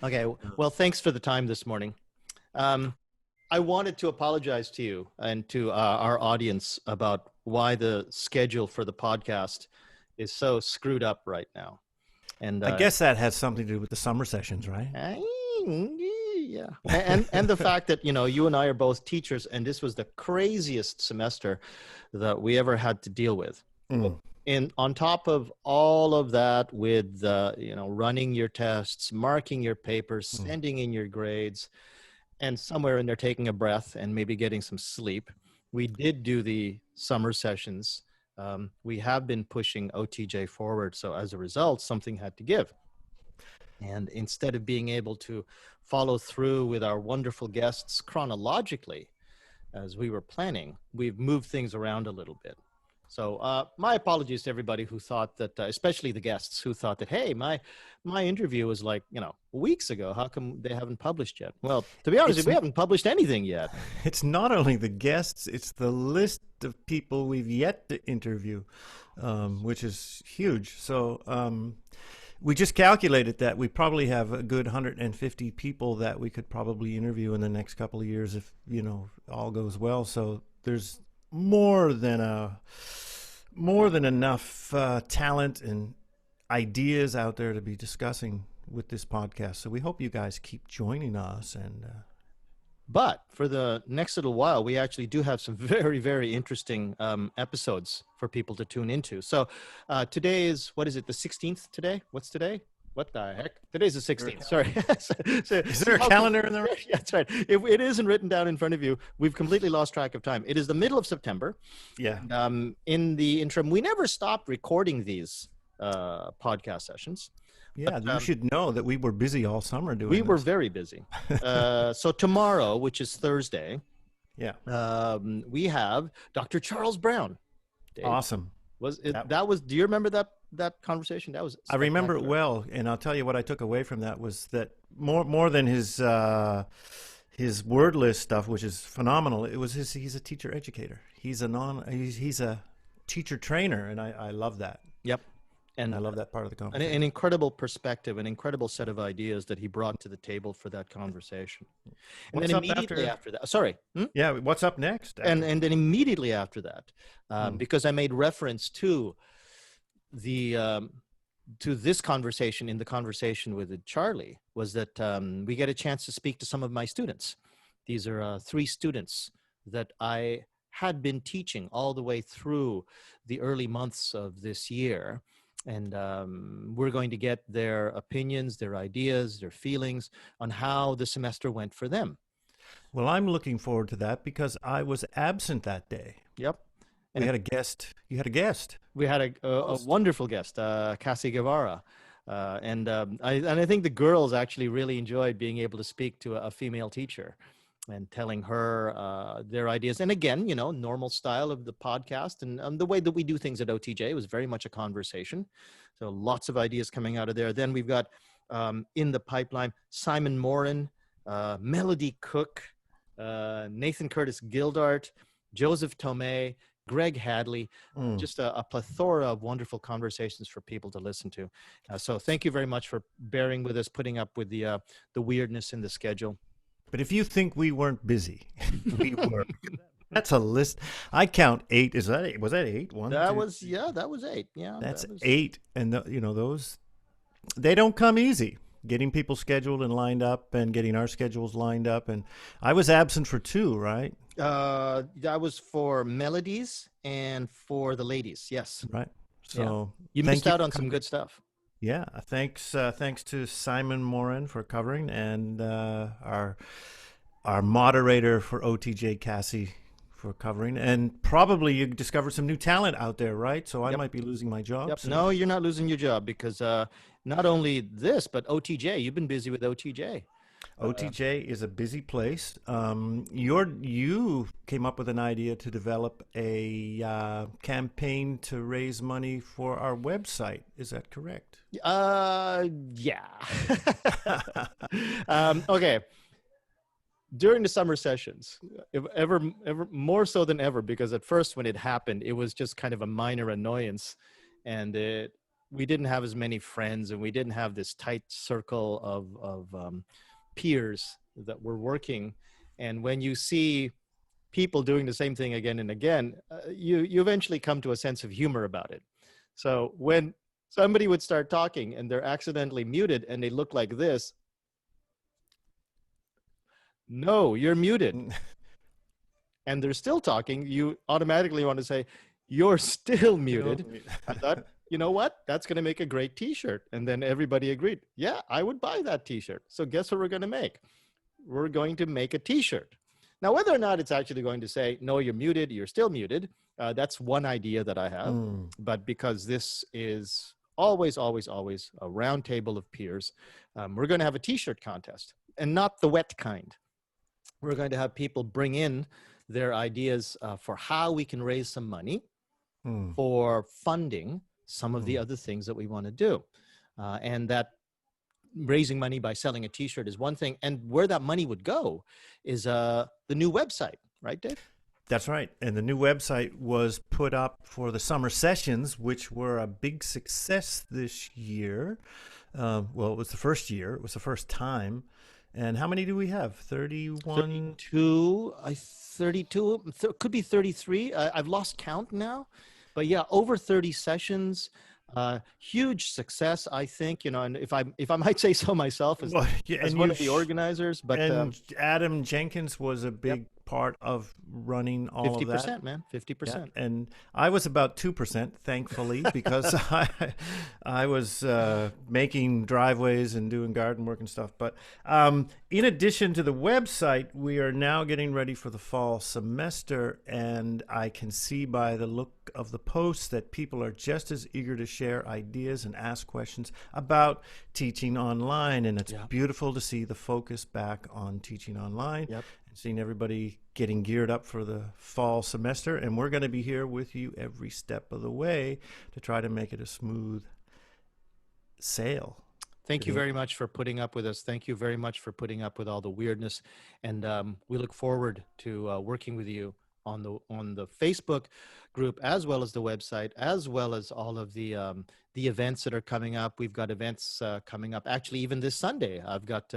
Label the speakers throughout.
Speaker 1: Okay. Well, thanks for the time this morning. Um, I wanted to apologize to you and to our audience about why the schedule for the podcast is so screwed up right now. And
Speaker 2: I guess that has something to do with the summer sessions, right?
Speaker 1: yeah, and the fact that you and I are both teachers, and this was the craziest semester that we ever had to deal with.
Speaker 2: Mm.
Speaker 1: And on top of all of that, with running your tests, marking your papers,
Speaker 2: Mm.
Speaker 1: sending in your grades, and somewhere in there taking a breath and maybe getting some sleep, we did do the summer sessions. We have been pushing OTJ forward, so as a result, something had to give. And instead of being able to follow through with our wonderful guests chronologically, as we were planning, we've moved things around a little bit. So my apologies to everybody who thought that, especially the guests who thought that, hey, my interview was like, weeks ago. How come they haven't published yet? Well, to be honest, we haven't published anything yet.
Speaker 2: It's not only the guests, it's the list of people we've yet to interview, which is huge. So we just calculated that we probably have a good 150 people that we could probably interview in the next couple of years if, all goes well. So there's more than enough talent and ideas out there to be discussing with this podcast. So we hope you guys keep joining us.
Speaker 1: But for the next little while, we actually do have some very, very interesting episodes for people to tune into. So today is, what is it, the 16th today? What's today? What the heck? Today's the 16th. Sorry.
Speaker 2: Is there a calendar in there?
Speaker 1: Yeah, that's right. If it isn't written down in front of you, we've completely lost track of time. It is the middle of September.
Speaker 2: Yeah.
Speaker 1: In the interim, we never stopped recording these podcast sessions.
Speaker 2: Yeah, you should know that we were busy all summer doing
Speaker 1: We
Speaker 2: this.
Speaker 1: were very busy. So tomorrow, which is Thursday, we have Dr. Charles Brown. Dave,
Speaker 2: awesome.
Speaker 1: Do you remember that conversation? That was
Speaker 2: I remember it well, and I'll tell you what I took away from that was that more than his word list stuff, which is phenomenal. It was he's a teacher educator. He's a teacher trainer, and I love that.
Speaker 1: Yep.
Speaker 2: And I love that part of the conversation.
Speaker 1: An incredible perspective, an incredible set of ideas that he brought to the table for that conversation. And
Speaker 2: what's
Speaker 1: then
Speaker 2: up
Speaker 1: immediately after that, sorry.
Speaker 2: Yeah, what's up next?
Speaker 1: And then immediately after that, because I made reference to the to this conversation in the conversation with Charlie, was that we get a chance to speak to some of my students. These are 3 students that I had been teaching all the way through the early months of this year. And we're going to get their opinions, their ideas, their feelings on how the semester went for them.
Speaker 2: Well, I'm looking forward to that because I was absent that day.
Speaker 1: Yep.
Speaker 2: And we had a guest. You had a guest.
Speaker 1: We had a wonderful guest, Cassie Guevara. And I think the girls actually really enjoyed being able to speak to a female teacher and telling her their ideas. And again, normal style of the podcast and the way that we do things at OTJ was very much a conversation. So lots of ideas coming out of there. Then we've got in the pipeline, Simon Morin, Melody Cook, Nathan Curtis Gildart, Joseph Tomei, Greg Hadley, just a plethora of wonderful conversations for people to listen to. So thank you very much for bearing with us, putting up with the weirdness in the schedule.
Speaker 2: But if you think we weren't busy, we were. That's a list. I count 8. Was that 8? 1,
Speaker 1: that
Speaker 2: 2,
Speaker 1: was 8. Yeah,
Speaker 2: that's 8. And those, they don't come easy. Getting people scheduled and lined up, and getting our schedules lined up. And I was absent for 2, right?
Speaker 1: That was for Melodies and for the ladies. Yes.
Speaker 2: Right. So
Speaker 1: you missed out on some good stuff.
Speaker 2: Yeah, thanks to Simon Morin for covering, and our moderator for OTJ, Cassie, for covering. And probably you discovered some new talent out there, right? So I might be losing my job.
Speaker 1: Yep. No, you're not losing your job because not only this, but OTJ, you've been busy with OTJ.
Speaker 2: OTJ is a busy place. You came up with an idea to develop a campaign to raise money for our website. Is that correct?
Speaker 1: Yeah. Okay. During the summer sessions, if ever more so than ever, because at first when it happened, it was just kind of a minor annoyance, and it we didn't have as many friends, and we didn't have this tight circle of peers that were working. And when you see people doing the same thing again and again, you eventually come to a sense of humor about it. So when somebody would start talking and they're accidentally muted and they look like this, no, you're muted, and they're still talking, you automatically want to say, you're still muted. I thought, you know what? That's going to make a great t-shirt. And then everybody agreed, yeah, I would buy that t-shirt. So guess what we're going to make? We're going to make a t-shirt. Now, whether or not it's actually going to say, no, you're muted, you're still muted, that's one idea that I have. But because this is always, always, always a round table of peers, we're going to have a t-shirt contest, and not the wet kind. We're going to have people bring in their ideas for how we can raise some money for funding some of the other things that we want to do. And that raising money by selling a t-shirt is one thing. And where that money would go is the new website, right, Dave?
Speaker 2: That's right. And the new website was put up for the summer sessions, which were a big success this year. Well, it was the first year. It was the first time. And how many do we have? 31?
Speaker 1: 32, could be 33. I've lost count now. But yeah, over 30 sessions. Huge success, I think, you know, and if I might say so myself as, as one of the organizers. But
Speaker 2: Adam Jenkins was a big part of running all
Speaker 1: 50%,
Speaker 2: of that.
Speaker 1: man, 50%.
Speaker 2: Yeah, and I was about 2%, thankfully, because I was making driveways and doing garden work and stuff. But in addition to the website, we are now getting ready for the fall semester, and I can see by the look of the posts that people are just as eager to share ideas and ask questions about teaching online. And it's beautiful to see the focus back on teaching online.
Speaker 1: Yep.
Speaker 2: Seeing everybody getting geared up for the fall semester, and we're going to be here with you every step of the way to try to make it a smooth sail.
Speaker 1: Thank you very much for putting up with us. Thank you very much for putting up with all the weirdness, and we look forward to working with you on the Facebook group, as well as the website, as well as all of the events that are coming up. We've got events coming up. Actually, even this Sunday, I've got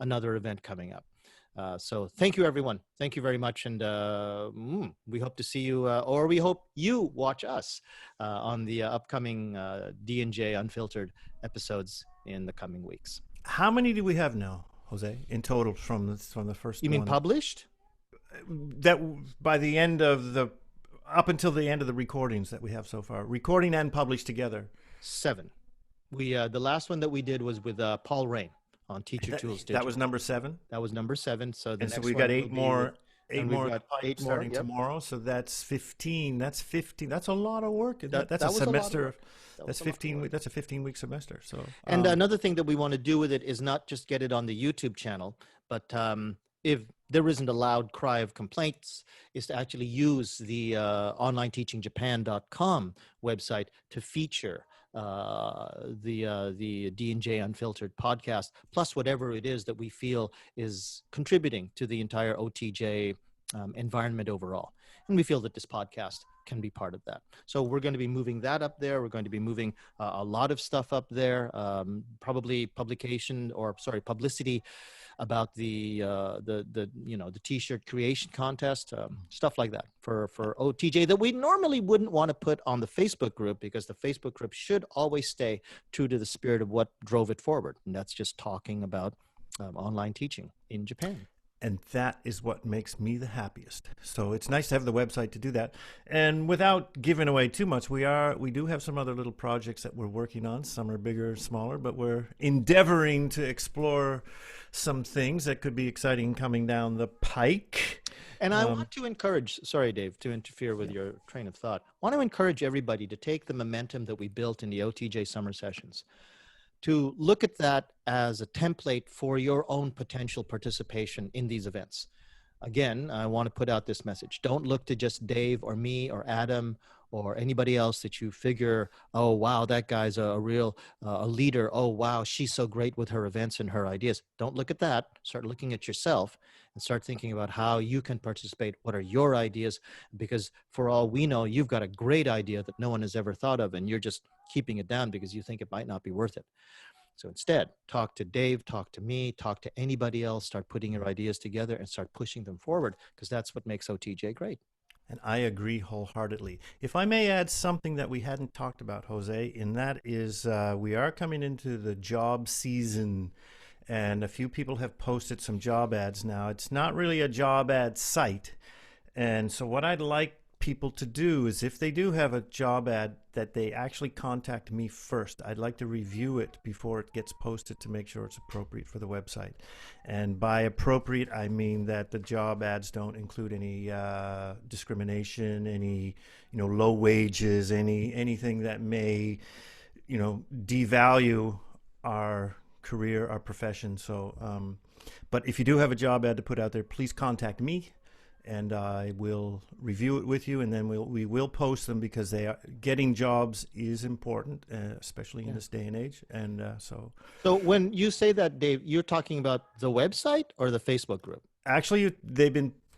Speaker 1: another event coming up. So thank you, everyone. Thank you very much. And we hope to see you, or we hope you watch us on the upcoming D&J Unfiltered episodes in the coming weeks.
Speaker 2: How many do we have now, Jose, in total from the first
Speaker 1: one? You mean published?
Speaker 2: That by the end of up until the end of the recordings that we have so far, recording and published together.
Speaker 1: 7. We the last one that we did was with Paul Rain on Teacher Tools Digital.
Speaker 2: That was number 7.
Speaker 1: That was number 7. So
Speaker 2: so we've got 8 more. 8 more starting tomorrow. So that's 15. That's 15. That's a lot of work. That's a semester. That's 15. That's a 15-week semester. So
Speaker 1: and another thing that we want to do with it is not just get it on the YouTube channel, but if there isn't a loud cry of complaints, is to actually use the onlineteachingjapan.com website to feature the D&J Unfiltered podcast, plus whatever it is that we feel is contributing to the entire OTJ environment overall. And we feel that this podcast can be part of that. So we're going to be moving that up there. We're going to be moving a lot of stuff up there, probably publicity about the t-shirt creation contest, stuff like that for OTJ that we normally wouldn't want to put on the Facebook group, because the Facebook group should always stay true to the spirit of what drove it forward. And that's just talking about online teaching in Japan.
Speaker 2: And that is what makes me the happiest. So it's nice to have the website to do that. And without giving away too much, we do have some other little projects that we're working on. Some are bigger, smaller, but we're endeavoring to explore some things that could be exciting coming down the pike.
Speaker 1: And I want to encourage, sorry, Dave, to interfere with your train of thought. I want to encourage everybody to take the momentum that we built in the OTJ summer sessions, to look at that as a template for your own potential participation in these events. Again, I want to put out this message. Don't look to just Dave or me or Adam or anybody else that you figure, oh, wow, that guy's a real a leader. Oh, wow, she's so great with her events and her ideas. Don't look at that. Start looking at yourself and start thinking about how you can participate. What are your ideas? Because for all we know, you've got a great idea that no one has ever thought of, and you're just keeping it down because you think it might not be worth it. So instead, talk to Dave, talk to me, talk to anybody else, start putting your ideas together and start pushing them forward, because that's what makes OTJ great.
Speaker 2: And I agree wholeheartedly. If I may add something that we hadn't talked about, Jose, and that is we are coming into the job season, and a few people have posted some job ads now. It's not really a job ad site. And so what I'd like people to do is, if they do have a job ad, that they actually contact me first. I'd like to review it before it gets posted to make sure it's appropriate for the website. And by appropriate, I mean that the job ads don't include any discrimination, any low wages, anything that may devalue our career, our profession. So but if you do have a job ad to put out there, please contact me, and I will review it with you, and then we will post them, because getting jobs is important, especially in this day and age. And so
Speaker 1: when you say that, Dave, you're talking about the website or the Facebook group?
Speaker 2: actually,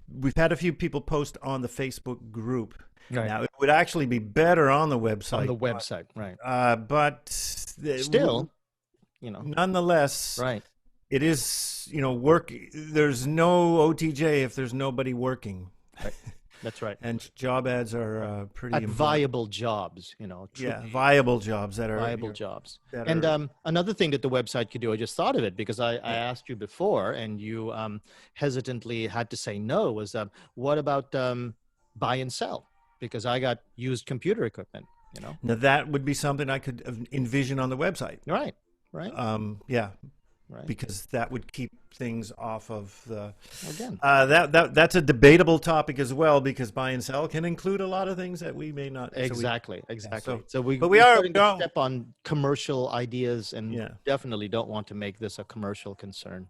Speaker 2: we've had a few people post on the Facebook group.
Speaker 1: Right.
Speaker 2: Now, it would actually be better on the website.
Speaker 1: On the website, right?
Speaker 2: But
Speaker 1: Still,
Speaker 2: nonetheless,
Speaker 1: right.
Speaker 2: It is, work. There's no OTJ if there's nobody working.
Speaker 1: Right. That's right.
Speaker 2: And job ads are pretty important.
Speaker 1: Viable jobs,
Speaker 2: viable jobs that are
Speaker 1: viable jobs. And another thing that the website could do, I just thought of it because I asked you before, and you hesitantly had to say no, was what about buy and sell? Because I got used computer equipment,
Speaker 2: Now that would be something I could envision on the website.
Speaker 1: Right. Right.
Speaker 2: Yeah.
Speaker 1: Right.
Speaker 2: Because that would keep things off of the.
Speaker 1: Again,
Speaker 2: that's a debatable topic as well, because buy and sell can include a lot of things that we may not.
Speaker 1: Exactly. So we
Speaker 2: are
Speaker 1: starting to step on commercial ideas, and definitely don't want to make this a commercial concern.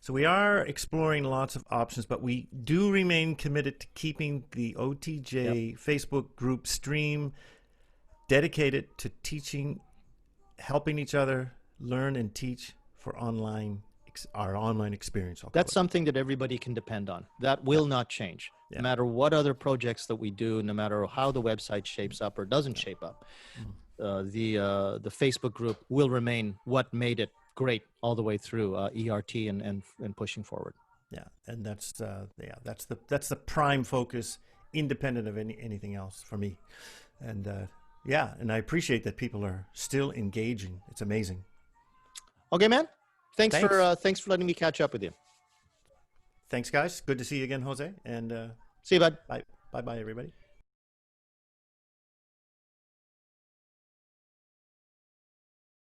Speaker 2: So we are exploring lots of options, but we do remain committed to keeping the OTJ Facebook group stream dedicated to teaching, helping each other learn and teach for our online experience.
Speaker 1: That's something that everybody can depend on. That will not change. No matter what other projects that we do, no matter how the website shapes up or doesn't shape up, the Facebook group will remain what made it great all the way through ERT and pushing forward.
Speaker 2: Yeah, and that's the prime focus, independent of anything else for me. And and I appreciate that people are still engaging. It's amazing.
Speaker 1: Okay, man. Thanks for letting me catch up with you.
Speaker 2: Thanks, guys. Good to see you again, Jose. And
Speaker 1: see you, bud.
Speaker 2: Bye, everybody.